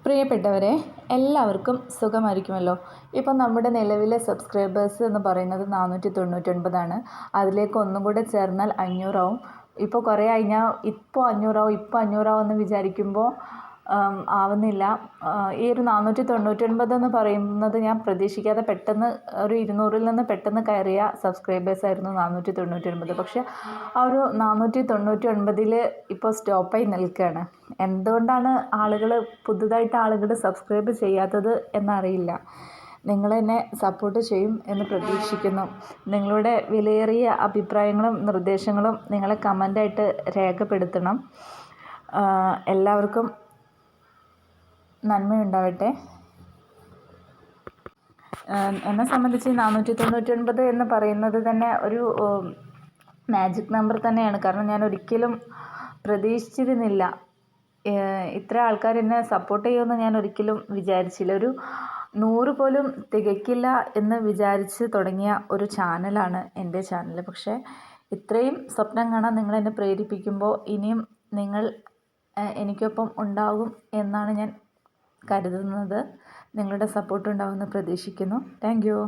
പ്രിയപ്പെട്ടവരെ, എല്ലാവർക്കും സുഖമായിരിക്കുമല്ലോ. ഇപ്പം നമ്മുടെ നിലവിലെ സബ്സ്ക്രൈബേഴ്സ് എന്ന് പറയുന്നത് 499 അതിലേക്ക് ഒന്നും കൂടെ ചേർന്നാൽ 500 ആവും. ഇപ്പോൾ കുറേ കഴിഞ്ഞാൽ ഇപ്പോൾ 500 ആവും എന്ന് വിചാരിക്കുമ്പോൾ ആവുന്നില്ല. ഈ ഒരു 499 എന്ന് പറയുന്നത് ഞാൻ പ്രതീക്ഷിക്കാതെ പെട്ടെന്ന് ഒരു 200-ൽ നിന്ന് പെട്ടെന്ന് കയറിയ സബ്സ്ക്രൈബേഴ്സായിരുന്നു 499. പക്ഷേ ആ ഒരു 499-ൽ ഇപ്പോൾ സ്റ്റോപ്പായി നിൽക്കുകയാണ്. എന്തുകൊണ്ടാണ് പുതുതായിട്ട് ആളുകൾ സബ്സ്ക്രൈബ് ചെയ്യാത്തത് എന്നറിയില്ല. നിങ്ങൾ എന്നെ സപ്പോർട്ട് ചെയ്യും എന്ന് പ്രതീക്ഷിക്കുന്നു. നിങ്ങളുടെ വിലയേറിയ അഭിപ്രായങ്ങളും നിർദ്ദേശങ്ങളും നിങ്ങളെ കമൻ്റായിട്ട് രേഖപ്പെടുത്തണം. എല്ലാവർക്കും നന്മയുണ്ടാവട്ടെ. എന്നെ സംബന്ധിച്ച് 499 എന്ന് പറയുന്നത് തന്നെ ഒരു മാജിക് നമ്പർ തന്നെയാണ്. കാരണം ഞാൻ ഒരിക്കലും പ്രതീക്ഷിച്ചിരുന്നില്ല ഇത്ര ആൾക്കാർ എന്നെ സപ്പോർട്ട് ചെയ്യുമെന്ന് ഞാൻ ഒരിക്കലും വിചാരിച്ചില്ല. ഒരു 100 പോലും തികയ്ക്കില്ല എന്ന് വിചാരിച്ച് തുടങ്ങിയ ഒരു ചാനലാണ് എൻ്റെ ചാനൽ. പക്ഷേ ഇത്രയും സ്വപ്നം കാണാൻ നിങ്ങൾ എന്നെ പ്രേരിപ്പിക്കുമ്പോൾ ഇനിയും നിങ്ങൾ എനിക്കൊപ്പം ഉണ്ടാകും എന്നാണ് ഞാൻ കരുതുന്നത്. നിങ്ങളുടെ സപ്പോർട്ട് ഉണ്ടാവുമെന്ന് പ്രതീക്ഷിക്കുന്നു. Thank you.